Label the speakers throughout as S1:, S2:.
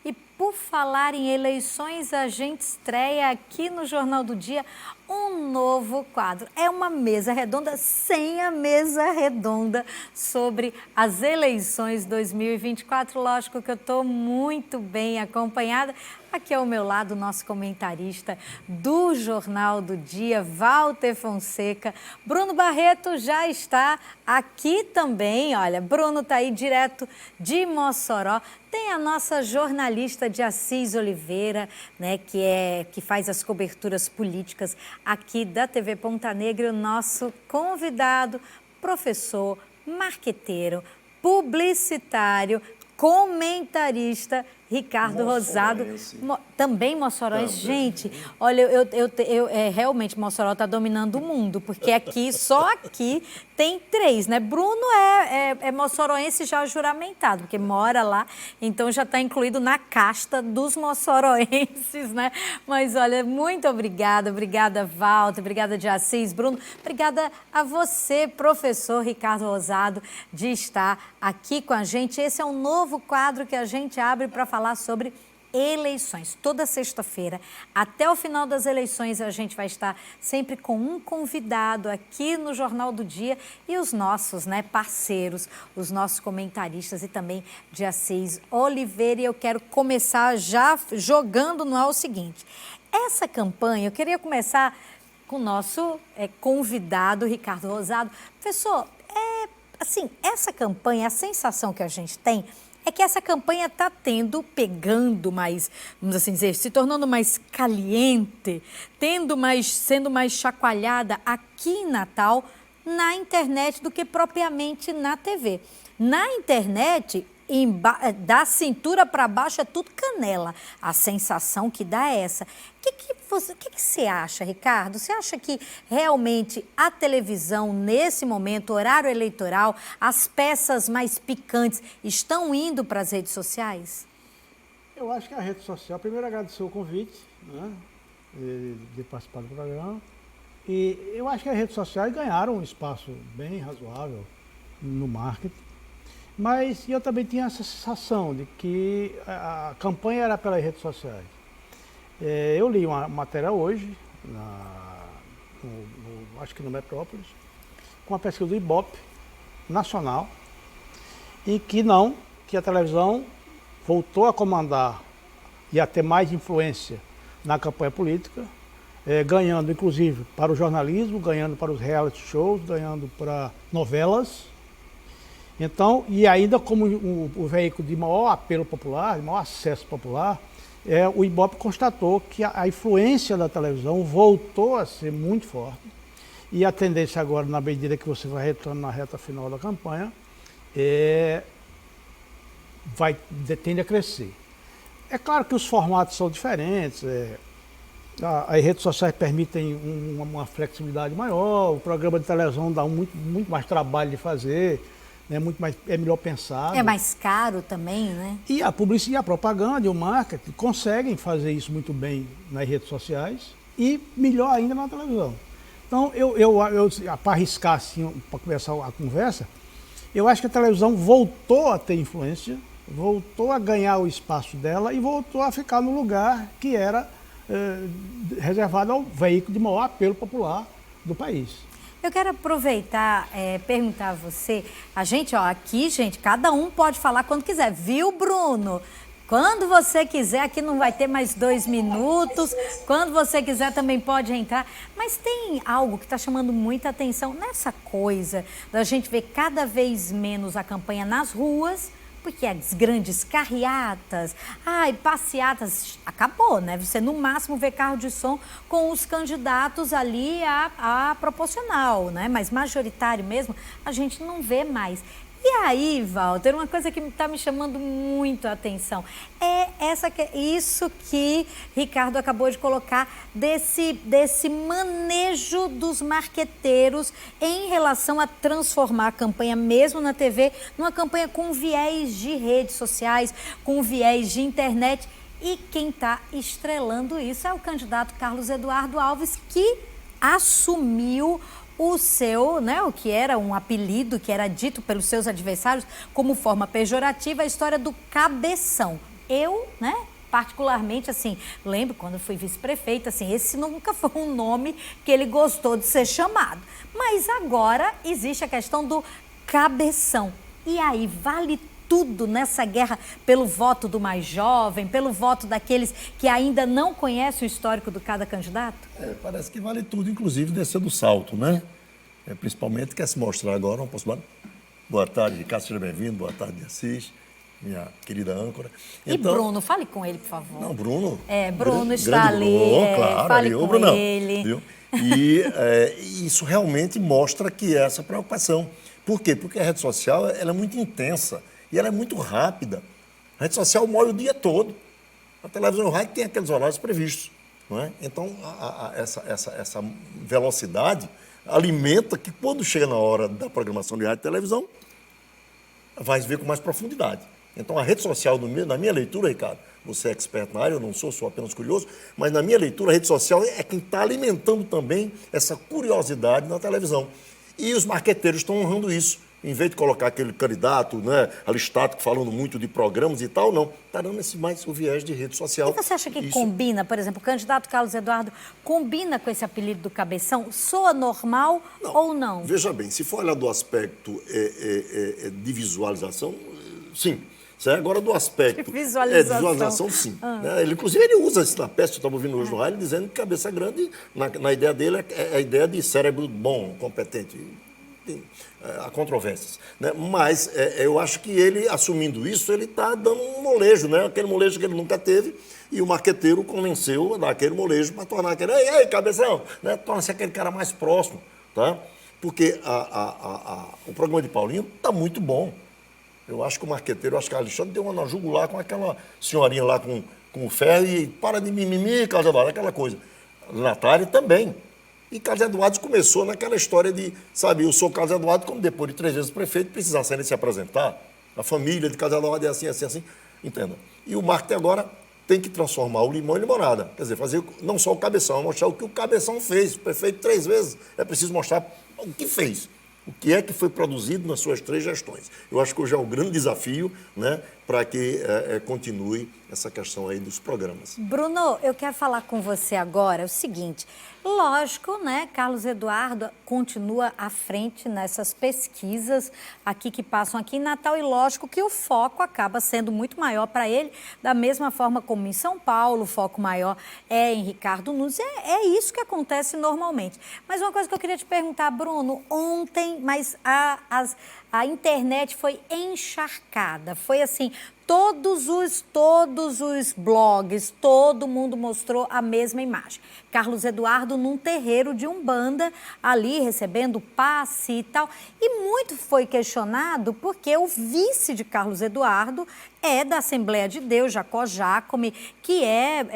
S1: E por falar em eleições, a gente estreia aqui no Jornal do Dia um novo quadro. É uma mesa redonda sem a mesa redonda sobre as eleições 2024. Lógico que eu estou muito bem acompanhada. Aqui ao meu lado, o nosso comentarista do Jornal do Dia, Walter Fonseca. Bruno Barreto já está aqui também. Olha, Bruno está aí direto de Mossoró. Tem a nossa jornalista de Assis Oliveira, né, que faz as coberturas políticas aqui da TV Ponta Negra, e o nosso convidado, professor, marqueteiro, publicitário, comentarista, Ricardo Rosado, também moçoroense. Gente, olha, realmente Mossoró está dominando o mundo, porque aqui, só aqui, tem 3, né? Bruno é moçoroense já juramentado, porque mora lá, então já está incluído na casta dos moçoroenses, né? Mas olha, muito obrigada, Walter, obrigada de Assis, Bruno, obrigada a você, professor Ricardo Rosado, de estar aqui com a gente. Esse é um novo quadro que a gente abre para falar sobre eleições. Toda sexta-feira, até o final das eleições, a gente vai estar sempre com um convidado aqui no Jornal do Dia e os nossos, né, parceiros, os nossos comentaristas e também de Assis Oliveira. E eu quero começar já jogando no ar o seguinte. Essa campanha, eu queria começar com o nosso convidado, Ricardo Rosado. Professor, assim, essa campanha, a sensação que a gente tem é que essa campanha está pegando mais, vamos assim dizer, se tornando mais caliente, sendo mais chacoalhada aqui em Natal, na internet, do que propriamente na TV. Na internet, da cintura para baixo é tudo canela. A sensação que dá é essa. O que você acha, Ricardo? Você acha que realmente a televisão, nesse momento, horário eleitoral, as peças mais picantes estão indo para as redes sociais?
S2: Eu acho que a rede social, primeiro agradecer o convite, né, de participar do programa. E eu acho que as redes sociais ganharam um espaço bem razoável no marketing. Mas eu também tinha essa sensação de que a campanha era pelas redes sociais. Eu li uma matéria hoje, acho que no Metrópolis, com a pesquisa do Ibope nacional, e que a televisão voltou a comandar e a ter mais influência na campanha política, ganhando inclusive para o jornalismo, ganhando para os reality shows, ganhando para novelas. Então, e ainda como o veículo de maior apelo popular, de maior acesso popular, o Ibope constatou que a influência da televisão voltou a ser muito forte, e a tendência agora, na medida que você vai retornando na reta final da campanha, tende a crescer. É claro que os formatos são diferentes, as redes sociais permitem uma flexibilidade maior, o programa de televisão dá muito mais trabalho de fazer, é melhor pensado.
S1: É mais caro também, né?
S2: E a publicidade, a propaganda e o marketing conseguem fazer isso muito bem nas redes sociais e melhor ainda na televisão. Então, para arriscar assim, para começar a conversa, eu acho que a televisão voltou a ter influência, voltou a ganhar o espaço dela e voltou a ficar no lugar que era reservado ao veículo de maior apelo popular do país.
S1: Eu quero aproveitar, perguntar a você, aqui, gente, cada um pode falar quando quiser, viu, Bruno? Quando você quiser, aqui não vai ter mais 2 minutos, quando você quiser também pode entrar. Mas tem algo que está chamando muita atenção nessa coisa da gente ver cada vez menos a campanha nas ruas, porque as grandes carreatas, passeatas, acabou, né? Você no máximo vê carro de som com os candidatos ali a proporcional, né? Mas majoritário mesmo, a gente não vê mais. E aí, Walter, uma coisa que está me chamando muito a atenção é isso que Ricardo acabou de colocar, desse manejo dos marqueteiros em relação a transformar a campanha, mesmo na TV, numa campanha com viés de redes sociais, com viés de internet. E quem está estrelando isso é o candidato Carlos Eduardo Alves, que assumiu o seu, né, o que era um apelido que era dito pelos seus adversários como forma pejorativa, a história do cabeção. Eu, né, particularmente, assim, lembro quando eu fui vice-prefeita, assim, esse nunca foi um nome que ele gostou de ser chamado. Mas agora existe a questão do cabeção. E aí, vale tudo nessa guerra pelo voto do mais jovem, pelo voto daqueles que ainda não conhecem o histórico de cada candidato?
S3: Parece que vale tudo, inclusive descer do salto, né? Principalmente quer se mostrar agora uma possibilidade. Boa tarde, Ricardo, seja bem-vindo. Boa tarde, Assis, minha querida âncora.
S1: E Bruno, fale com ele, por favor.
S3: Não, Bruno.
S1: Bruno está ali.
S3: Bruno, claro,
S1: fale
S3: aí,
S1: com
S3: Bruno,
S1: ele.
S3: Viu? E isso realmente mostra que é essa preocupação. Por quê? Porque a rede social ela é muito intensa e ela é muito rápida. A rede social molha o dia todo. A televisão e o rádio tem aqueles horários previstos. Não é? Então, essa velocidade alimenta que, quando chega na hora da programação de rádio e televisão, vai ver com mais profundidade. Então, a rede social, na minha leitura, Ricardo, você é expert na área, eu não sou apenas curioso, mas na minha leitura, a rede social é quem está alimentando também essa curiosidade na televisão. E os marqueteiros estão honrando isso. Em vez de colocar aquele candidato, né, alistato, falando muito de programas e tal, não. Está dando mais o viés de rede social.
S1: E você acha que combina, por exemplo, o candidato Carlos Eduardo combina com esse apelido do Cabeção? Soa normal ou não?
S3: Veja bem, se for olhar do aspecto de visualização, sim. Agora, do aspecto visualização, sim. Ele, inclusive, ele usa isso na peça, eu estava ouvindo hoje no rádio, dizendo que cabeça grande, na ideia dele, é a ideia de cérebro bom, competente. Há controvérsias, né? Mas eu acho que ele, assumindo isso, ele está dando um molejo, né? Aquele molejo que ele nunca teve, e o marqueteiro convenceu a dar aquele molejo para tornar aquele, ei, cabeção, né? Torna-se aquele cara mais próximo, tá? Porque o programa de Paulinho está muito bom. Eu acho que o marqueteiro, acho que a Alexandre deu uma na jugular com aquela senhorinha lá com o ferro e para de mimimi, Carlos Eduardo, aquela coisa. Natália também. E Carlos Eduardo começou naquela história de, sabe, eu sou Carlos Eduardo, como depois de 3 vezes prefeito, precisasse ainda se apresentar. A família de Carlos Eduardo é assim, assim, assim. Entenda. E o marketing agora tem que transformar o limão em limonada. Quer dizer, fazer não só o cabeção, mostrar o que o cabeção fez. O prefeito 3 vezes. É preciso mostrar o que fez. O que é que foi produzido nas suas 3 gestões. Eu acho que hoje é o grande desafio, né, para que continue essa questão aí dos programas.
S1: Bruno, eu quero falar com você agora o seguinte. Lógico, né, Carlos Eduardo continua à frente nessas pesquisas aqui que passam aqui em Natal e lógico que o foco acaba sendo muito maior para ele, da mesma forma como em São Paulo, o foco maior é em Ricardo Nunes. É isso que acontece normalmente. Mas uma coisa que eu queria te perguntar, Bruno, ontem, mas a internet foi encharcada, foi assim, todos os blogs, todo mundo mostrou a mesma imagem. Carlos Eduardo num terreiro de Umbanda, ali recebendo passe e tal. E muito foi questionado porque o vice de Carlos Eduardo é da Assembleia de Deus, Jacó Jacome, que é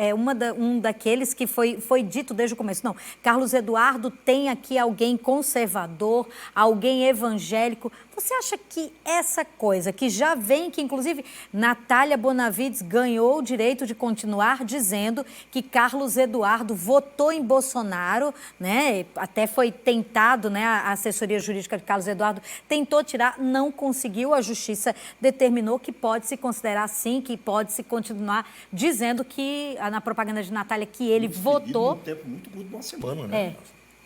S1: um daqueles que foi dito desde o começo. Não, Carlos Eduardo tem aqui alguém conservador, alguém evangélico. Você acha que essa coisa que já vem, que inclusive Natália Bonavides ganhou o direito de continuar dizendo que Carlos Eduardo votou em Bolsonaro, né? Até foi tentado, né? A assessoria jurídica de Carlos Eduardo tentou tirar, não conseguiu. A justiça determinou que pode se considerar sim, que pode se continuar dizendo que, na propaganda de Natália, que ele votou.
S3: Um tempo muito curto de uma semana, né?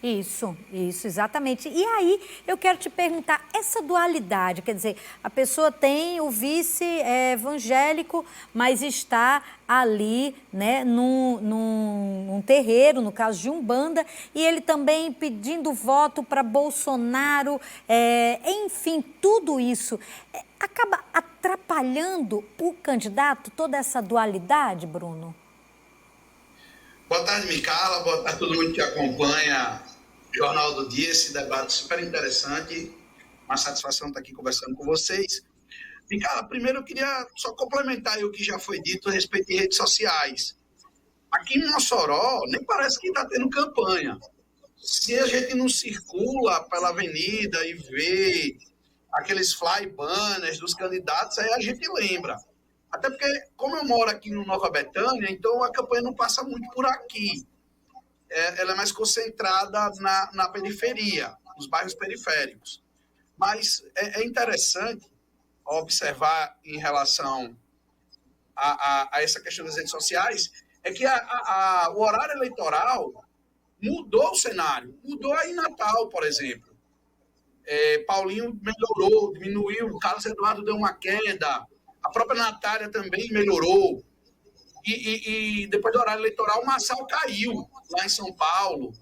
S1: Isso, exatamente. E aí, eu quero te perguntar, essa dualidade, quer dizer, a pessoa tem o vice evangélico, mas está ali, né, num terreiro, no caso de Umbanda, e ele também pedindo voto para Bolsonaro, enfim, tudo isso acaba atrapalhando o candidato, toda essa dualidade, Bruno?
S4: Boa tarde, Micala. Boa tarde a todo mundo que acompanha o Jornal do Dia, esse debate super interessante. Uma satisfação estar aqui conversando com vocês. Micala, primeiro eu queria só complementar o que já foi dito a respeito de redes sociais. Aqui em Mossoró, nem parece que está tendo campanha. Se a gente não circula pela avenida e vê aqueles fly banners dos candidatos, aí a gente lembra. Até porque, como eu moro aqui no Nova Betânia, então a campanha não passa muito por aqui. Ela é mais concentrada na periferia, nos bairros periféricos. Mas é interessante observar em relação a essa questão das redes sociais, é que o horário eleitoral mudou o cenário. Mudou aí em Natal, por exemplo. Paulinho melhorou, diminuiu, o Carlos Eduardo deu uma queda, a própria Natália também melhorou. E depois do horário eleitoral, o Marçal caiu lá em São Paulo.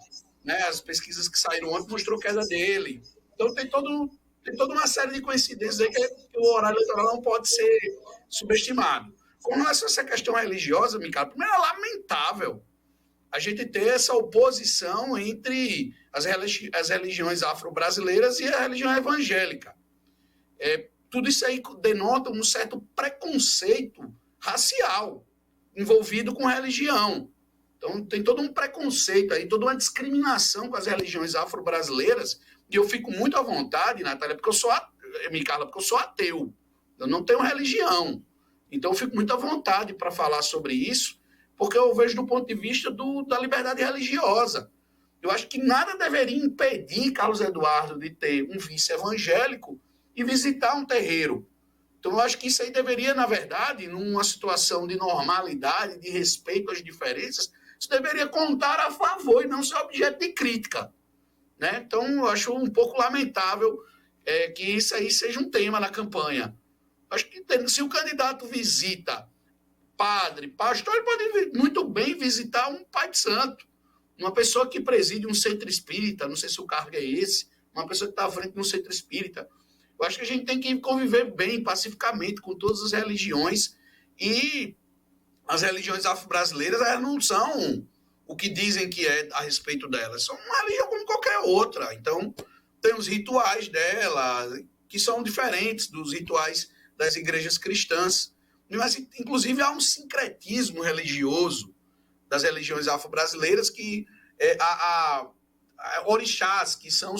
S4: Né? As pesquisas que saíram ontem mostrou queda dele. Então tem toda uma série de coincidências aí que o horário eleitoral não pode ser subestimado. Com essa questão religiosa, Micaela, primeiro é lamentável a gente ter essa oposição entre as religiões afro-brasileiras e a religião evangélica. Tudo isso aí denota um certo preconceito racial envolvido com religião. Então, tem todo um preconceito aí, toda uma discriminação com as religiões afro-brasileiras, e eu fico muito à vontade, Natália, Micaela, porque eu sou ateu, eu não tenho religião. Então, eu fico muito à vontade para falar sobre isso, porque eu vejo do ponto de vista da liberdade religiosa. Eu acho que nada deveria impedir Carlos Eduardo de ter um vice evangélico e visitar um terreiro. Então, eu acho que isso aí deveria, na verdade, numa situação de normalidade, de respeito às diferenças, isso deveria contar a favor e não ser objeto de crítica. Né? Então, eu acho um pouco lamentável que isso aí seja um tema na campanha. Acho que se o candidato visita padre, pastor, ele pode muito bem visitar um pai de santo, uma pessoa que preside um centro espírita, não sei se o cargo é esse, uma pessoa que está à frente de um centro espírita. Eu acho que a gente tem que conviver bem, pacificamente, com todas as religiões, e as religiões afro-brasileiras, elas não são o que dizem que é a respeito delas, são uma religião como qualquer outra. Então, tem os rituais dela, que são diferentes dos rituais das igrejas cristãs. Mas, inclusive, há um sincretismo religioso das religiões afro-brasileiras que orixás, que são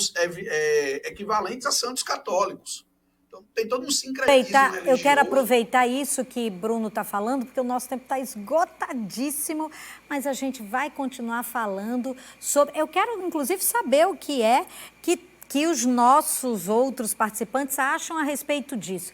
S4: equivalentes a santos católicos. Então, tem todo um sincretismo religioso.
S1: Eu quero aproveitar isso que Bruno está falando, porque o nosso tempo está esgotadíssimo, mas a gente vai continuar falando sobre... Eu quero, inclusive, saber o que é que os nossos outros participantes acham a respeito disso.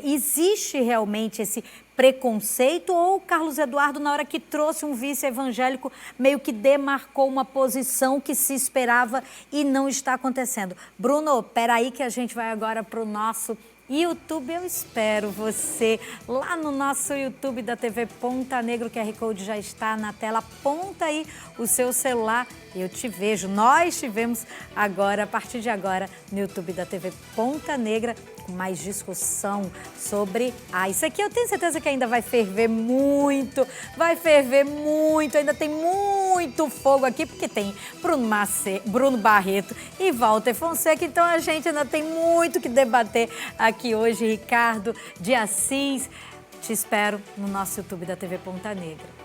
S1: Existe realmente esse preconceito ou o Carlos Eduardo, na hora que trouxe um vice evangélico, meio que demarcou uma posição que se esperava e não está acontecendo? Bruno, peraí que a gente vai agora para o nosso YouTube. Eu espero você lá no nosso YouTube da TV Ponta Negra. O QR Code já está na tela. Aponta aí o seu celular. Eu te vejo. Nós te vemos agora, a partir de agora, no YouTube da TV Ponta Negra, com mais discussão sobre... isso aqui eu tenho certeza que ainda vai ferver muito. Vai ferver muito. Ainda tem muito fogo aqui, porque tem Bruno Barreto e Walter Fonseca. Então, a gente ainda tem muito que debater aqui hoje. Ricardo de Assis, te espero no nosso YouTube da TV Ponta Negra.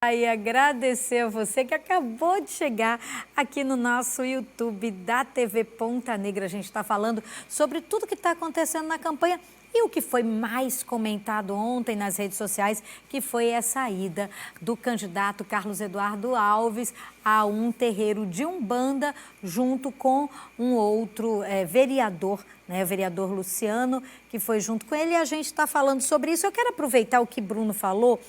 S1: E agradecer a você que acabou de chegar aqui no nosso YouTube da TV Ponta Negra. A gente está falando sobre tudo que está acontecendo na campanha e o que foi mais comentado ontem nas redes sociais, que foi a saída do candidato Carlos Eduardo Alves a um terreiro de Umbanda, junto com um outro vereador, o vereador Luciano, que foi junto com ele. E a gente está falando sobre isso. Eu quero aproveitar o que Bruno falou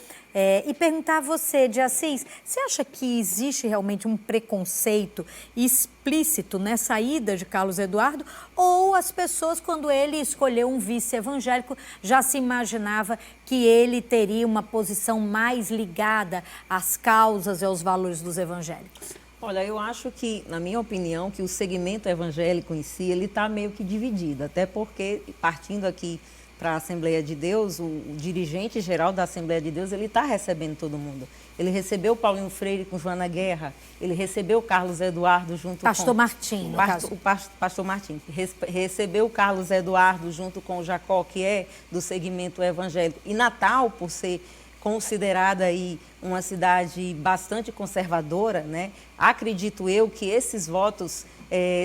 S1: e perguntar a você, de Assis, você acha que existe realmente um preconceito explícito nessa ida de Carlos Eduardo, ou as pessoas, quando ele escolheu um vice evangélico, já se imaginava que ele teria uma posição mais ligada às causas e aos valores dos evangélicos?
S5: Olha, eu acho que, na minha opinião, que o segmento evangélico em si, ele está meio que dividido, até porque, partindo aqui para a Assembleia de Deus, o dirigente geral da Assembleia de Deus, ele está recebendo todo mundo. Ele recebeu o Paulinho Freire com Joana Guerra, ele recebeu o Carlos Eduardo junto
S1: Pastor Martim, no caso.
S5: O Pastor Martim. Recebeu o Carlos Eduardo junto com o Jacó, que é do segmento evangélico. E Natal, por ser considerada aí uma cidade bastante conservadora, né? Acredito eu que esses votos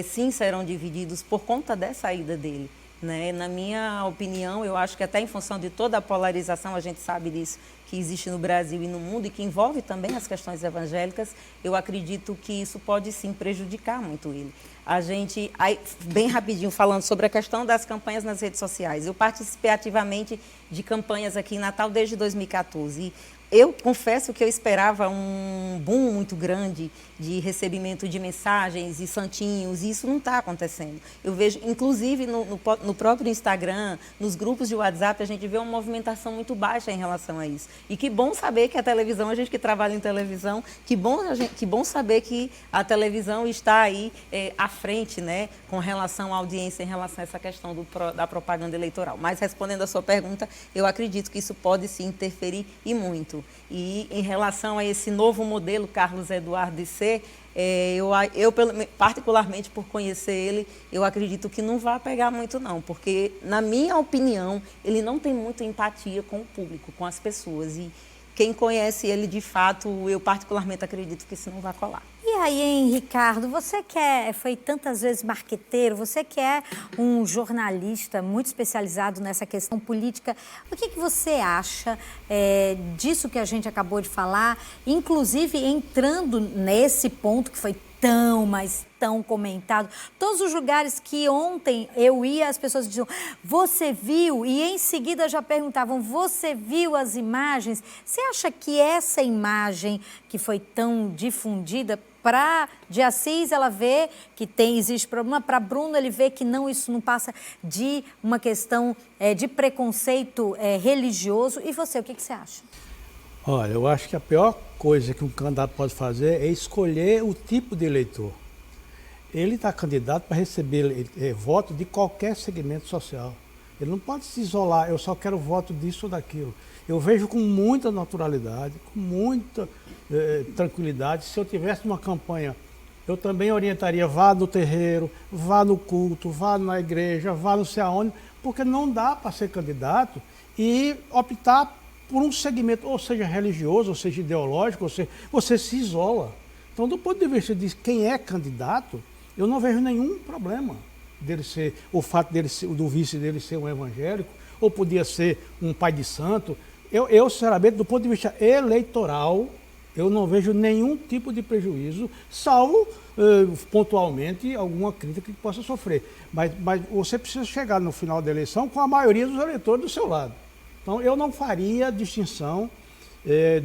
S5: sim serão divididos por conta dessa ida dele. né? Na minha opinião, eu acho que até em função de toda a polarização, a gente sabe disso, que existe no Brasil e no mundo e que envolve também as questões evangélicas, eu acredito que isso pode sim prejudicar muito ele. A gente, aí, bem rapidinho, falando sobre a questão das campanhas nas redes sociais, eu participei ativamente de campanhas aqui em Natal desde 2014. Eu confesso que eu esperava um boom muito grande de recebimento de mensagens e santinhos, e isso não está acontecendo. Eu vejo, inclusive, no próprio Instagram, nos grupos de WhatsApp, a gente vê uma movimentação muito baixa em relação a isso. E que bom saber que a televisão, a gente que trabalha em televisão, que bom saber que a televisão está aí à frente, né, com relação à audiência, em relação a essa questão da propaganda eleitoral. Mas, respondendo a sua pergunta, eu acredito que isso pode sim interferir e muito. E em relação a esse novo modelo, Carlos Eduardo de ser, eu particularmente por conhecer ele, eu acredito que não vai pegar muito não, porque na minha opinião, ele não tem muita empatia com o público, com as pessoas. E quem conhece ele de fato, eu particularmente acredito que isso não vai colar.
S1: E aí, hein, Ricardo, você que foi tantas vezes marqueteiro, você que é um jornalista muito especializado nessa questão política, o que você acha disso que a gente acabou de falar, inclusive entrando nesse ponto que foi tão, mas tão comentado. Todos os lugares que ontem eu ia, as pessoas diziam, você viu? E em seguida já perguntavam, você viu as imagens? Você acha que essa imagem que foi tão difundida, para de Assis ela vê que existe problema, para Bruno ele vê que não, isso não passa de uma questão de preconceito religioso. E você, o que você acha?
S2: Olha, eu acho que a pior coisa que um candidato pode fazer é escolher o tipo de eleitor. Ele está candidato para receber voto de qualquer segmento social. Ele não pode se isolar, eu só quero voto disso ou daquilo. Eu vejo com muita naturalidade, com muita tranquilidade. Se eu tivesse uma campanha, eu também orientaria, vá no terreiro, vá no culto, vá na igreja, vá não sei aonde, porque não dá para ser candidato e optar por um segmento, ou seja religioso, ou seja ideológico, ou seja, você se isola. Então, do ponto de vista de quem é candidato, eu não vejo nenhum problema dele ser, o fato do vice dele ser um evangélico, ou podia ser um pai de santo. Eu, sinceramente, do ponto de vista eleitoral, eu não vejo nenhum tipo de prejuízo, salvo pontualmente alguma crítica que possa sofrer. Mas você precisa chegar no final da eleição com a maioria dos eleitores do seu lado. Então, eu não faria distinção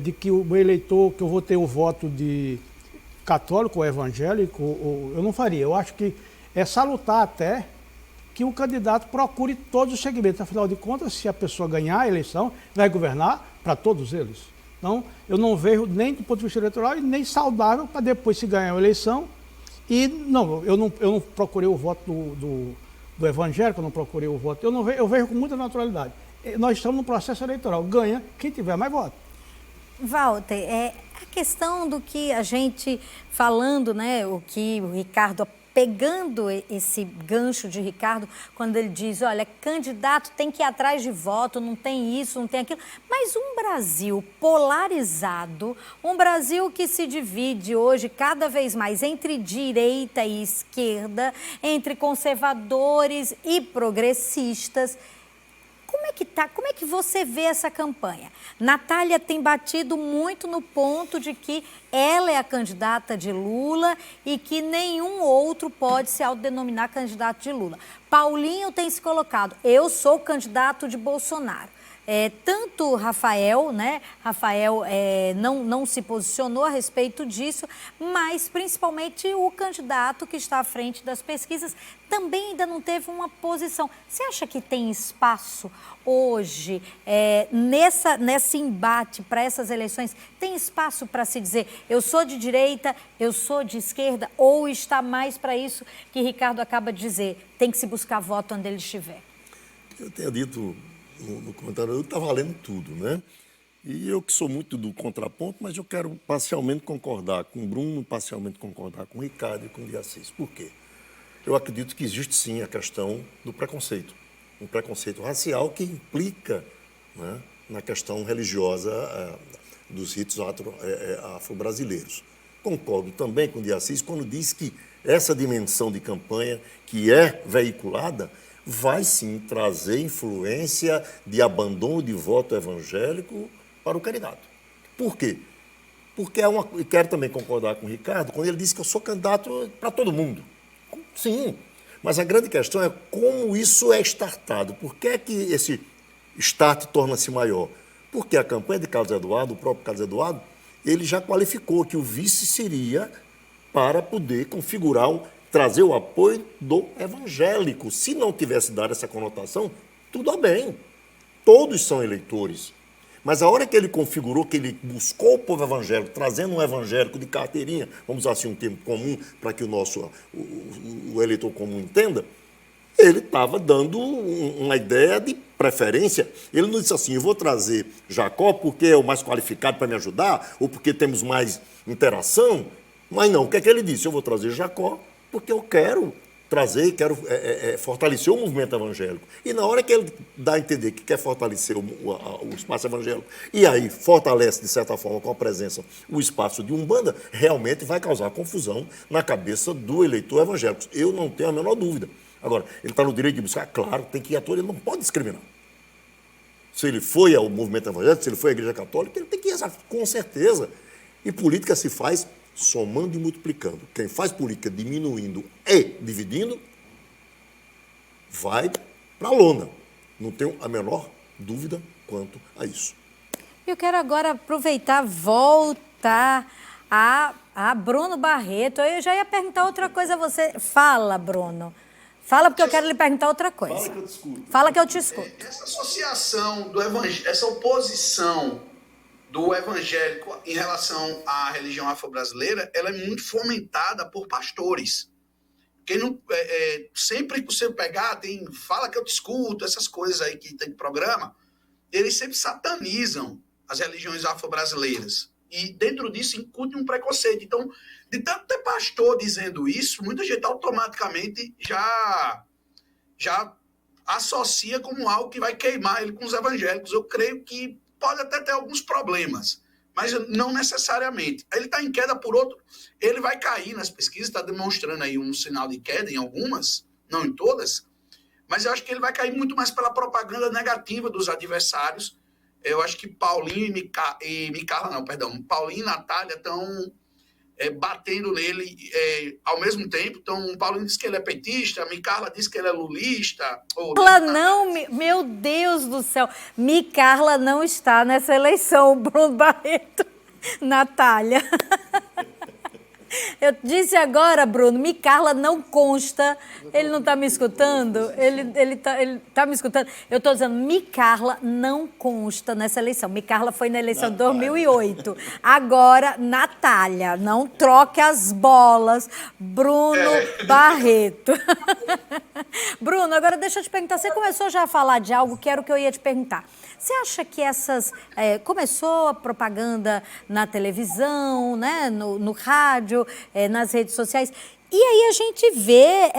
S2: de que o eleitor, que eu vou ter o voto de católico ou evangélico, eu não faria. Eu acho que é salutar até que o candidato procure todos os segmentos. Afinal de contas, se a pessoa ganhar a eleição, vai governar para todos eles. Então, eu não vejo nem do ponto de vista eleitoral e nem saudável para depois se ganhar a eleição. E não, eu não procurei o voto do evangélico, eu não procurei o voto. Eu vejo com muita naturalidade. Nós estamos no processo eleitoral. Ganha quem tiver mais voto.
S1: Walter, a questão do que a gente falando, né, o que o Ricardo, pegando esse gancho de Ricardo, quando ele diz, olha, candidato tem que ir atrás de voto, não tem isso, não tem aquilo. Mas um Brasil polarizado, um Brasil que se divide hoje cada vez mais entre direita e esquerda, entre conservadores e progressistas. Como é que você vê essa campanha? Natália tem batido muito no ponto de que ela é a candidata de Lula e que nenhum outro pode se autodenominar candidato de Lula. Paulinho tem se colocado, eu sou candidato de Bolsonaro. Tanto Rafael, né? Rafael não se posicionou a respeito disso, mas principalmente o candidato que está à frente das pesquisas também ainda não teve uma posição. Você acha que tem espaço hoje, nesse embate para essas eleições, tem espaço para se dizer eu sou de direita, eu sou de esquerda, ou está mais para isso que Ricardo acaba de dizer, tem que se buscar voto onde ele estiver?
S3: Eu tenho dito no comentário, está valendo tudo, né? E eu que sou muito do contraponto, mas eu quero parcialmente concordar com o Bruno, parcialmente concordar com o Ricardo e com o de Assis. Por quê? Eu acredito que existe sim a questão do preconceito, um preconceito racial que implica, né, na questão religiosa dos ritos afro-brasileiros. Concordo também com o de Assis quando diz que essa dimensão de campanha que é veiculada vai sim trazer influência de abandono de voto evangélico para o candidato. Por quê? Porque e quero também concordar com o Ricardo, quando ele disse que eu sou candidato para todo mundo. Sim, mas a grande questão é como isso é startado. Por que é que esse start torna-se maior? Porque a campanha de Carlos Eduardo, o próprio Carlos Eduardo, ele já qualificou que o vice seria para poder configurar, trazer o apoio do evangélico. Se não tivesse dado essa conotação, tudo bem. Todos são eleitores. Mas a hora que ele configurou, que ele buscou o povo evangélico, trazendo um evangélico de carteirinha, vamos usar assim um termo comum para que o eleitor comum entenda, ele estava dando uma ideia de preferência. Ele não disse assim, eu vou trazer Jacó porque é o mais qualificado para me ajudar, ou porque temos mais interação. Mas não, o que é que ele disse? Eu vou trazer Jacó porque eu quero trazer, quero fortalecer o movimento evangélico. E na hora que ele dá a entender que quer fortalecer o espaço evangélico, e aí fortalece, de certa forma, com a presença, o espaço de Umbanda, realmente vai causar confusão na cabeça do eleitor evangélico. Eu não tenho a menor dúvida. Agora, ele está no direito de buscar? Claro, tem que ir à toa, ele não pode discriminar. Se ele foi ao movimento evangélico, se ele foi à Igreja Católica, ele tem que ir, com certeza. E política se faz somando e multiplicando. Quem faz política diminuindo e dividindo, vai para a lona. Não tenho a menor dúvida quanto a isso.
S1: Eu quero agora aproveitar, voltar a Bruno Barreto. Eu já ia perguntar outra coisa a você. Fala, Bruno. Fala, porque eu quero lhe perguntar outra coisa.
S3: Fala que eu te escuto.
S1: Fala que eu te escuto.
S4: Essa associação do evangelho, essa oposição do evangélico em relação à religião afro-brasileira, ela é muito fomentada por pastores. Quem não, sempre que você pegar, fala que eu te escuto, essas coisas aí que tem programa, eles sempre satanizam as religiões afro-brasileiras. E dentro disso incute um preconceito. Então, de tanto ter pastor dizendo isso, muita gente automaticamente já associa como algo que vai queimar ele com os evangélicos. Eu creio que pode até ter alguns problemas, mas não necessariamente. Ele está em queda por outro, ele vai cair nas pesquisas, está demonstrando aí um sinal de queda em algumas, não em todas, mas eu acho que ele vai cair muito mais pela propaganda negativa dos adversários. Eu acho que Paulinho Paulinho e Natália estão batendo nele ao mesmo tempo. Então, Paulinho diz que ele é petista, Micarla diz que ele é lulista.
S1: Meu Deus do céu, Micarla não está nessa eleição, Bruno Barreto, Natália. Eu disse agora, Bruno, Micarla não consta. Ele não está me escutando? Ele tá me escutando? Eu estou dizendo, Micarla não consta nessa eleição. Micarla foi na eleição de 2008. Agora, Natália, não troque as bolas. Bruno Barreto. Bruno, agora deixa eu te perguntar. Você começou já a falar de algo que era o que eu ia te perguntar. Você acha que começou a propaganda na televisão, né, no rádio, nas redes sociais, e aí a gente vê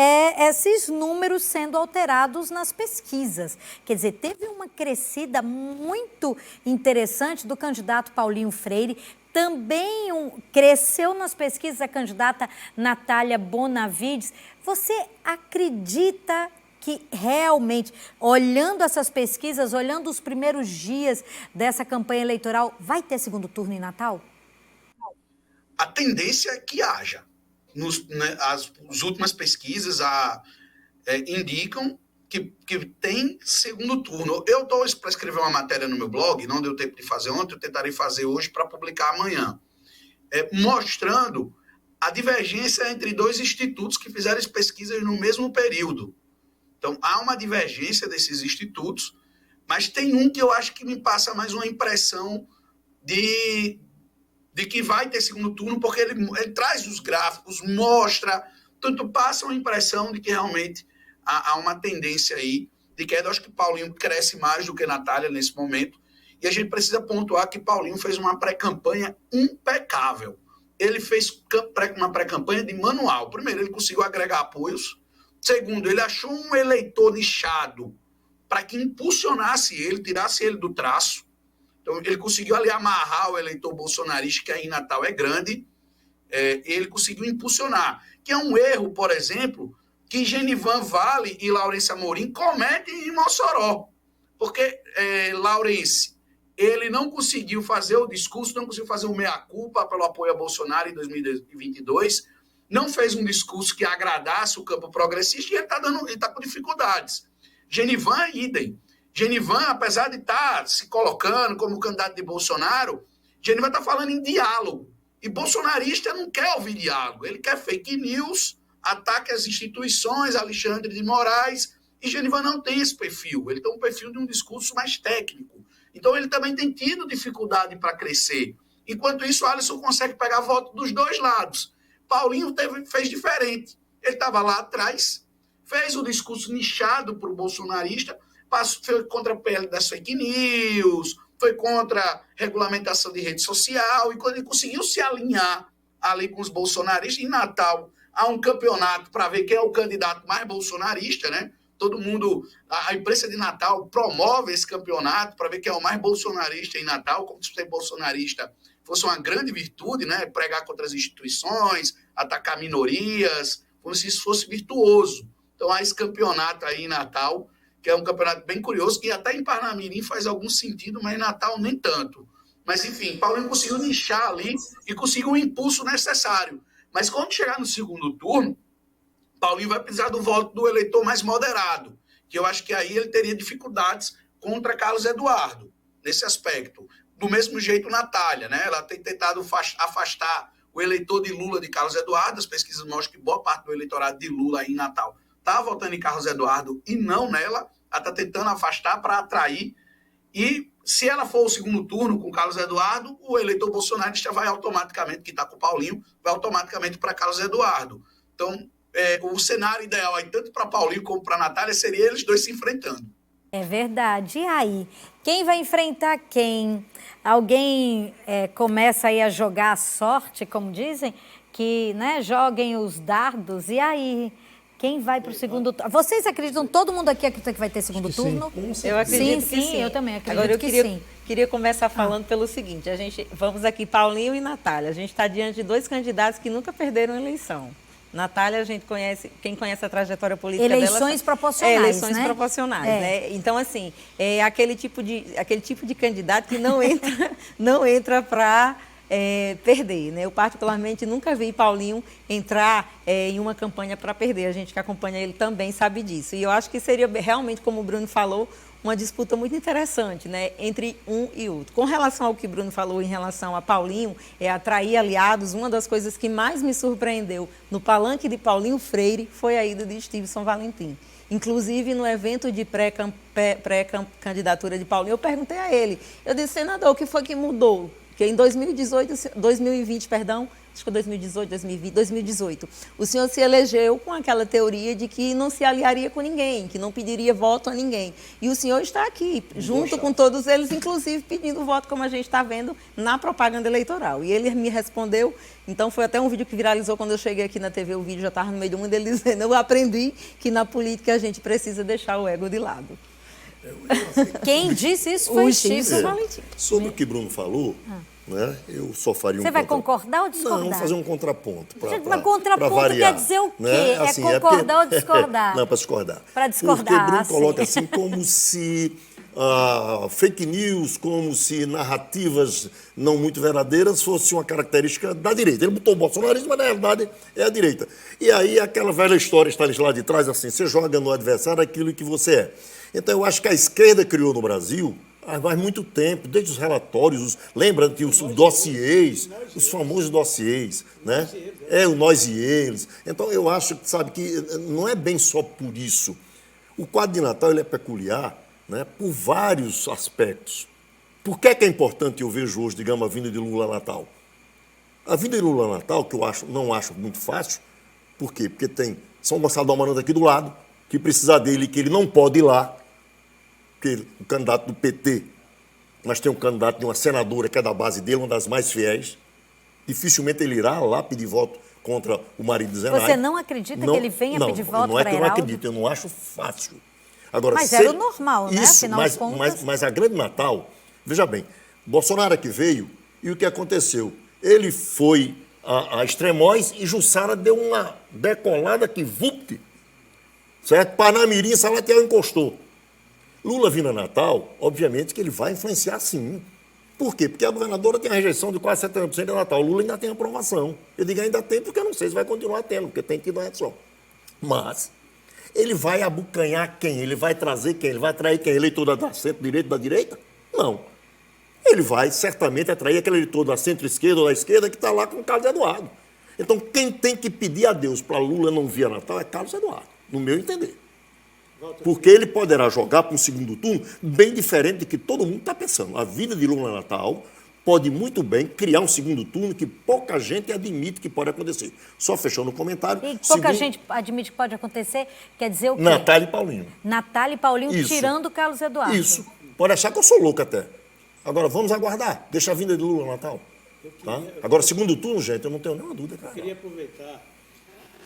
S1: esses números sendo alterados nas pesquisas. Quer dizer, teve uma crescida muito interessante do candidato Paulinho Freire, também cresceu nas pesquisas a candidata Natália Bonavides. Você acredita que realmente, olhando essas pesquisas, olhando os primeiros dias dessa campanha eleitoral, vai ter segundo turno em Natal?
S4: A tendência é que haja. As últimas pesquisas indicam que tem segundo turno. Eu estou para escrever uma matéria no meu blog, não deu tempo de fazer ontem, eu tentarei fazer hoje para publicar amanhã, mostrando a divergência entre dois institutos que fizeram as pesquisas no mesmo período. Então, há uma divergência desses institutos, mas tem um que eu acho que me passa mais uma impressão de que vai ter segundo turno, porque ele traz os gráficos, mostra, tanto passa uma impressão de que realmente há uma tendência aí de queda. Eu acho que Paulinho cresce mais do que Natália nesse momento, e a gente precisa pontuar que Paulinho fez uma pré-campanha impecável. Ele fez uma pré-campanha de manual. Primeiro, ele conseguiu agregar apoios. Segundo, ele achou um eleitor nichado para que impulsionasse ele, tirasse ele do traço. Então, ele conseguiu ali amarrar o eleitor bolsonarista, que aí em Natal é grande, ele conseguiu impulsionar. Que é um erro, por exemplo, que Genivan Vale e Laurence Amorim cometem em Mossoró. Porque Laurence, ele não conseguiu fazer o discurso, não conseguiu fazer o meia-culpa pelo apoio a Bolsonaro em 2022, não fez um discurso que agradasse o campo progressista e ele está com dificuldades. Genivan, idem. Genivan, apesar de estar se colocando como candidato de Bolsonaro, Genivan está falando em diálogo. E bolsonarista não quer ouvir diálogo, ele quer fake news, ataque às instituições, Alexandre de Moraes, e Genivan não tem esse perfil, ele tem um perfil de um discurso mais técnico. Então ele também tem tido dificuldade para crescer. Enquanto isso, o Alisson consegue pegar voto dos dois lados. Paulinho fez diferente. Ele estava lá atrás, fez o discurso nichado para o bolsonarista, foi contra a PL das fake news, foi contra a regulamentação de rede social, e quando ele conseguiu se alinhar ali com os bolsonaristas, em Natal há um campeonato para ver quem é o candidato mais bolsonarista, né? Todo mundo, a imprensa de Natal promove esse campeonato para ver quem é o mais bolsonarista em Natal, como se ser bolsonarista fosse uma grande virtude, né? Pregar contra as instituições, atacar minorias, como se isso fosse virtuoso. Então há esse campeonato aí em Natal, que é um campeonato bem curioso, que até em Parnamirim faz algum sentido, mas em Natal nem tanto. Mas, enfim, Paulinho conseguiu nichar ali e conseguiu um impulso necessário. Mas quando chegar no segundo turno, Paulinho vai precisar do voto do eleitor mais moderado, que eu acho que aí ele teria dificuldades contra Carlos Eduardo, nesse aspecto. Do mesmo jeito, Natália, né? Ela tem tentado afastar o eleitor de Lula de Carlos Eduardo. As pesquisas mostram que boa parte do eleitorado de Lula aí em Natal está votando em Carlos Eduardo e não nela. Ela está tentando afastar para atrair. E se ela for o segundo turno com Carlos Eduardo, o eleitor bolsonarista vai automaticamente, que está com o Paulinho, vai automaticamente para Carlos Eduardo. Então, o cenário ideal aí, tanto para Paulinho como para Natália, seria eles dois se enfrentando.
S1: É verdade. E aí? Quem vai enfrentar quem? Alguém começa aí a jogar a sorte, como dizem, que, né, joguem os dardos. E aí? Quem vai para o segundo turno? Vocês acreditam, todo mundo aqui acredita que vai ter segundo turno?
S5: Eu acredito que sim.
S1: Eu também acredito.
S5: Agora,
S1: eu
S5: queria começar falando pelo seguinte, vamos aqui, Paulinho e Natália, a gente está diante de dois candidatos que nunca perderam eleição. Natália, a gente conhece, quem conhece a trajetória política dela...
S1: Eleições proporcionais,
S5: eleições proporcionais, né? Então, assim, é aquele tipo de candidato que não entra para perder, né? Eu, particularmente, nunca vi Paulinho entrar em uma campanha para perder. A gente que acompanha ele também sabe disso. E eu acho que seria realmente, como o Bruno falou, uma disputa muito interessante, né, entre um e outro. Com relação ao que o Bruno falou em relação a Paulinho, atrair aliados, uma das coisas que mais me surpreendeu no palanque de Paulinho Freire foi a ida de Stevenson Valentim. Inclusive, no evento de pré-candidatura de Paulinho, eu perguntei a ele, eu disse, senador, o que foi que mudou? Porque em 2020, acho que 2018, o senhor se elegeu com aquela teoria de que não se aliaria com ninguém, que não pediria voto a ninguém. E o senhor está aqui, junto com todos eles, inclusive pedindo voto, como a gente está vendo na propaganda eleitoral. E ele me respondeu, então foi até um vídeo que viralizou quando eu cheguei aqui na TV, o vídeo já estava no meio de um dele dizendo, eu aprendi que na política a gente precisa deixar o ego de lado.
S1: Quem disse isso foi o Stevenson Valentim.
S3: Sobre o que Bruno falou, né, eu só faria
S1: Você vai concordar ou discordar?
S3: Não, fazer um contraponto.
S1: Mas contraponto quer dizer o quê?
S3: Né? Assim,
S1: concordar ou discordar?
S3: Não, para discordar.
S1: Para discordar,
S3: porque Bruno coloca assim como se fake news, como se narrativas não muito verdadeiras fosse uma característica da direita. Ele botou o bolsonarismo, mas na verdade é a direita. E aí aquela velha história está lá de trás, assim, você joga no adversário aquilo que você é. Então eu acho que a esquerda criou no Brasil faz muito tempo, desde os relatórios, lembra que os dossiês, os famosos dossiês, né? O nós e eles. Então eu acho, sabe, que não é bem só por isso. O quadro de Natal ele é peculiar, né, por vários aspectos. Por que é importante eu vejo hoje, digamos, a vinda de Lula a Natal? A vinda de Lula a Natal, que eu não acho muito fácil, por quê? Porque tem São Gonçalo do Amarante aqui do lado, que precisa dele, que ele não pode ir lá, porque o candidato do PT, mas tem um candidato de uma senadora que é da base dele, uma das mais fiéis, dificilmente ele irá lá pedir voto contra o marido de Zenaide.
S1: Você não acredita que ele venha pedir voto para Heraldo?
S3: Não é que eu não acredito, eu não acho fácil. Agora,
S1: mas era o normal, né?
S3: Isso,
S1: afinal de contas.
S3: Mas a grande Natal, veja bem, Bolsonaro aqui veio e o que aconteceu? Ele foi a Extremóis e Jussara deu uma decolada que, vupt, certo? Parnamirim, Salatiel encostou. Lula vindo a Natal, obviamente que ele vai influenciar sim. Por quê? Porque a governadora tem a rejeição de quase 70% de Natal. O Lula ainda tem aprovação. Eu digo ainda tem porque eu não sei se vai continuar tendo, porque tem tido a reação. Mas ele vai abocanhar quem? Ele vai trazer quem? Ele vai atrair quem? Eleitor da centro-direita, da direita? Não. Ele vai certamente atrair aquele eleitor da centro-esquerda ou da esquerda que está lá com o Carlos Eduardo. Então, quem tem que pedir a Deus para Lula não vir a Natal é Carlos Eduardo, no meu entender. Porque ele poderá jogar para um segundo turno bem diferente do que todo mundo está pensando. A vida de Lula Natal pode muito bem criar um segundo turno que pouca gente admite que pode acontecer. Só fechando o comentário.
S1: E pouca gente admite que pode acontecer, quer dizer o quê?
S3: Natália e Paulinho.
S1: Natália e Paulinho
S3: Isso.
S1: Tirando o Carlos Eduardo.
S3: Isso. Pode achar que eu sou louco até. Agora, vamos aguardar. Deixa a vinda de Lula Natal. Tá? Agora, segundo turno, gente, eu não tenho nenhuma dúvida, cara.
S2: Eu queria aproveitar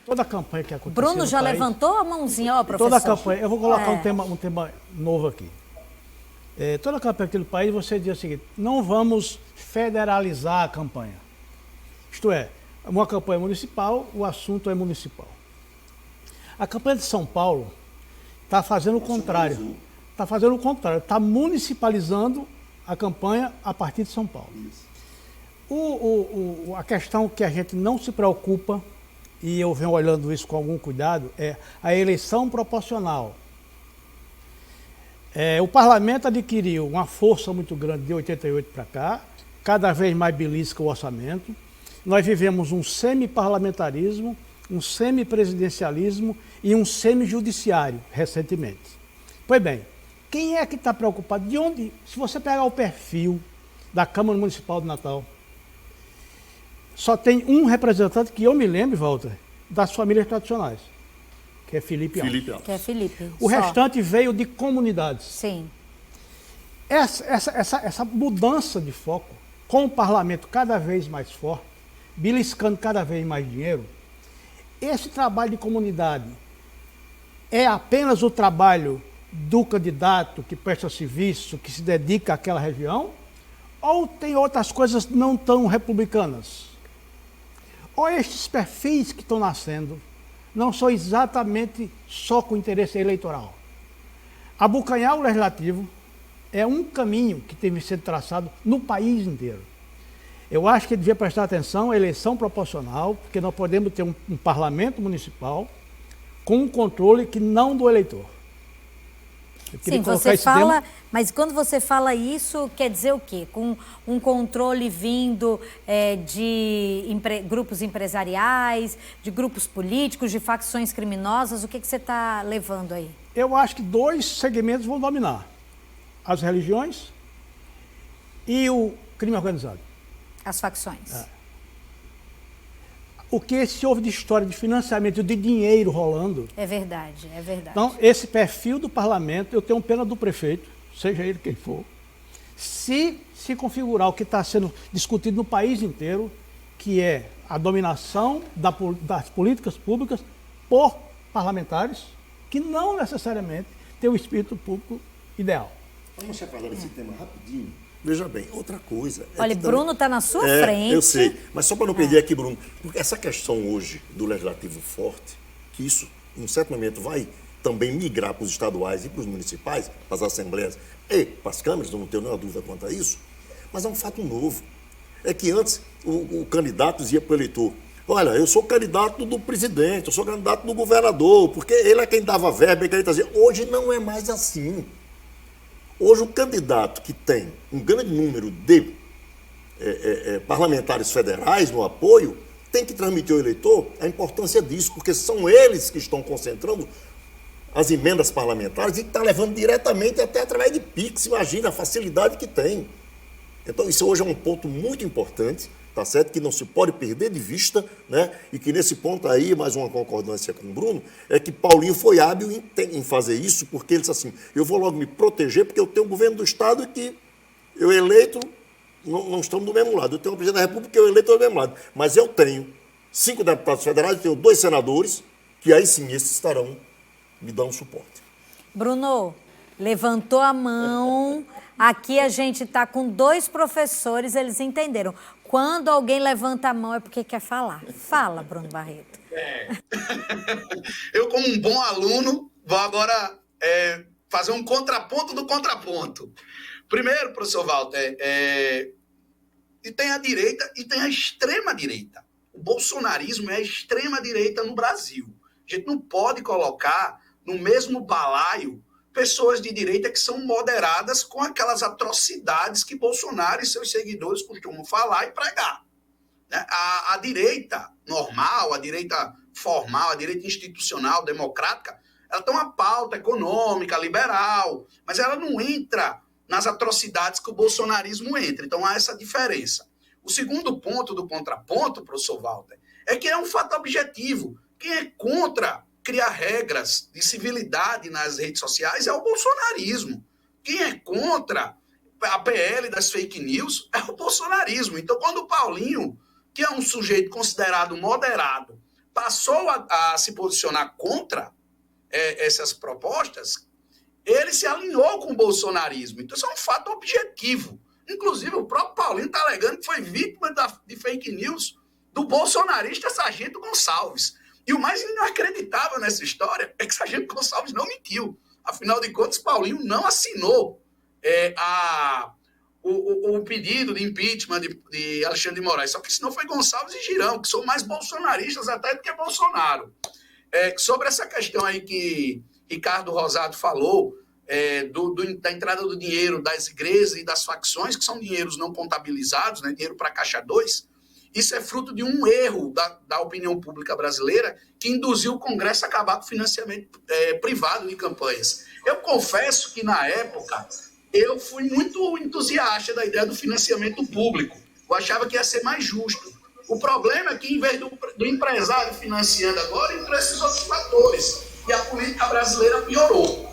S2: toda a campanha que aconteceu
S1: Bruno já levantou a mãozinha, ó, professor.
S2: Toda a campanha, eu vou colocar um tema novo aqui. Toda a campanha aqui do país, você diz o seguinte: não vamos federalizar a campanha. Isto é, uma campanha municipal, o assunto é municipal. A campanha de São Paulo está fazendo o contrário. Está fazendo o contrário, está municipalizando a campanha a partir de São Paulo. A questão que a gente não se preocupa, e eu venho olhando isso com algum cuidado, é a eleição proporcional. O parlamento adquiriu uma força muito grande de 88 para cá, cada vez mais belisca o orçamento. Nós vivemos um semi-parlamentarismo, um semi-presidencialismo e um semi-judiciário recentemente. Pois bem, quem é que está preocupado? De onde? Se você pegar o perfil da Câmara Municipal de Natal, só tem um representante que eu me lembro, Walter, das famílias tradicionais, que é Felipe Alves.
S1: Que é Felipe.
S2: O restante veio de comunidades.
S1: Sim.
S2: Essa mudança de foco, com o parlamento cada vez mais forte, beliscando cada vez mais dinheiro, esse trabalho de comunidade é apenas o trabalho do candidato que presta serviço, que se dedica àquela região, ou tem outras coisas não tão republicanas? Ou estes perfis que estão nascendo não são exatamente só com interesse eleitoral? Abocanhar o legislativo é um caminho que tem sido traçado no país inteiro. Eu acho que devia prestar atenção à eleição proporcional, porque nós podemos ter um parlamento municipal com um controle que não do eleitor.
S1: Sim, você fala, mas quando você fala isso, quer dizer o quê? Com um controle vindo de grupos empresariais, de grupos políticos, de facções criminosas, o que você está levando aí?
S2: Eu acho que dois segmentos vão dominar: as religiões e o crime organizado.
S1: As facções.
S2: O que se houve de história de financiamento de dinheiro rolando.
S1: É verdade, é verdade.
S2: Então, esse perfil do parlamento, eu tenho pena do prefeito, seja ele quem for, se configurar o que está sendo discutido no país inteiro, que é a dominação das políticas públicas por parlamentares, que não necessariamente têm o espírito público ideal.
S3: Vamos separar esse tema rapidinho. Veja bem, outra coisa...
S1: Olha, Bruno está na sua frente.
S3: Eu sei, mas só para não perder aqui, Bruno, porque essa questão hoje do legislativo forte, que isso, em um certo momento, vai também migrar para os estaduais e para os municipais, para as assembleias e para as câmaras, não tenho nenhuma dúvida quanto a isso, mas é um fato novo. É que antes o candidato dizia para o eleitor: olha, eu sou candidato do presidente, eu sou candidato do governador, porque ele é quem dava verba, quem trazia. Hoje não é mais assim. Hoje, o candidato que tem um grande número de parlamentares federais no apoio tem que transmitir ao eleitor a importância disso, porque são eles que estão concentrando as emendas parlamentares e que estão levando diretamente até através de PIX. Imagina a facilidade que tem. Então, isso hoje é um ponto muito importante, tá certo? Que não se pode perder de vista, né? E que nesse ponto aí, mais uma concordância com o Bruno, é que Paulinho foi hábil em fazer isso, porque ele disse assim: eu vou logo me proteger, porque eu tenho um governo do Estado que eu eleito, não estamos do mesmo lado. Eu tenho um presidente da República que eu eleito do mesmo lado. Mas eu tenho 5 deputados federais, eu tenho 2 senadores, que aí sim, esses estarão me dando suporte.
S1: Bruno, levantou a mão. Aqui a gente está com 2 professores, eles entenderam. Quando alguém levanta a mão é porque quer falar. Fala, Bruno Barreto.
S4: Eu, como um bom aluno, vou agora fazer um contraponto do contraponto. Primeiro, professor Walter, e tem a direita e tem a extrema-direita. O bolsonarismo é a extrema-direita no Brasil. A gente não pode colocar no mesmo balaio pessoas de direita que são moderadas com aquelas atrocidades que Bolsonaro e seus seguidores costumam falar e pregar. Né? A direita normal, a direita formal, a direita institucional, democrática, ela tem uma pauta econômica, liberal, mas ela não entra nas atrocidades que o bolsonarismo entra. Então, há essa diferença. O segundo ponto do contraponto, professor Walter, é que é um fato objetivo. Quem é contra criar regras de civilidade nas redes sociais é o bolsonarismo. Quem é contra a PL das fake news é o bolsonarismo. Então, quando o Paulinho, que é um sujeito considerado moderado, passou a se posicionar contra essas propostas, ele se alinhou com o bolsonarismo. Então, isso é um fato objetivo. Inclusive, o próprio Paulinho está alegando que foi vítima de fake news do bolsonarista Sargento Gonçalves. E o mais inacreditável nessa história é que Sargento Gonçalves não mentiu. Afinal de contas, Paulinho não assinou o pedido de impeachment de Alexandre de Moraes. Só que senão foi Gonçalves e Girão, que são mais bolsonaristas até do que Bolsonaro. Sobre essa questão aí que Ricardo Rosado falou, da entrada do dinheiro das igrejas e das facções, que são dinheiros não contabilizados, né, dinheiro para Caixa 2, isso é fruto de um erro da opinião pública brasileira que induziu o Congresso a acabar com o financiamento privado de campanhas. Eu confesso que, na época, eu fui muito entusiasta da ideia do financiamento público. Eu achava que ia ser mais justo. O problema é que, em vez do empresário financiando agora, entrou esses outros fatores. E a política brasileira piorou.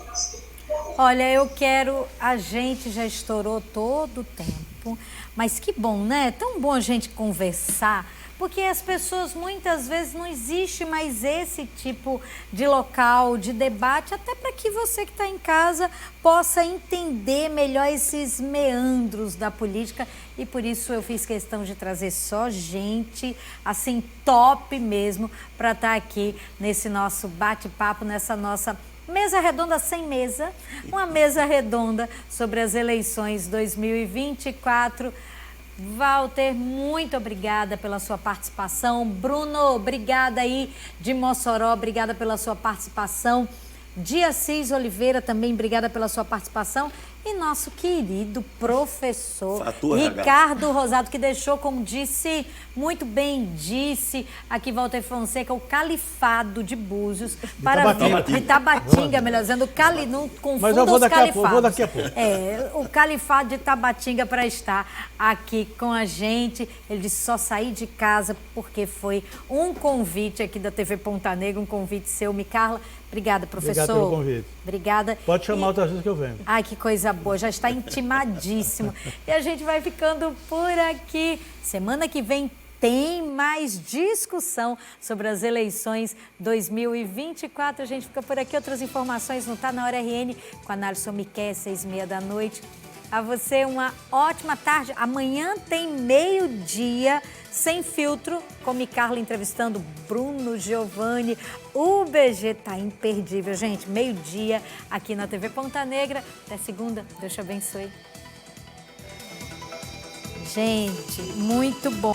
S1: Olha, a gente já estourou todo o tempo, mas que bom, né? É tão bom a gente conversar, porque as pessoas muitas vezes não existe mais esse tipo de local, de debate, até para que você que está em casa possa entender melhor esses meandros da política, e por isso eu fiz questão de trazer só gente, assim, top mesmo, para estar aqui nesse nosso bate-papo, nessa nossa mesa redonda sem mesa, uma mesa redonda sobre as eleições 2024. Walter, muito obrigada pela sua participação. Bruno, obrigada aí de Mossoró, obrigada pela sua participação. Assis Oliveira, também obrigada pela sua participação. E nosso querido professor Ricardo Rosado, que deixou, como disse, muito bem disse, aqui Walter Fonseca, o califado de Búzios, de Tabatinga, melhor dizendo, não confunda os califados.
S2: Eu vou daqui a pouco.
S1: O califado de Tabatinga para estar aqui com a gente. Ele disse só sair de casa porque foi um convite aqui da TV Ponta Negra, um convite seu, Micarla. Obrigada, professor.
S2: Obrigado pelo convite.
S1: Obrigada.
S2: Pode chamar outras vezes que eu venho.
S1: Ai, que coisa boa, já está intimadíssimo. E a gente vai ficando por aqui. Semana que vem tem mais discussão sobre as eleições 2024. A gente fica por aqui. Outras informações no Tá Na Hora RN com a Nalisson Miquel, 6h30. A você uma ótima tarde. Amanhã tem meio-dia, sem filtro, com Micarla entrevistando Bruno Giovanni. O BG tá imperdível, gente. Meio-dia aqui na TV Ponta Negra. Até segunda. Deus te abençoe. Gente, muito bom.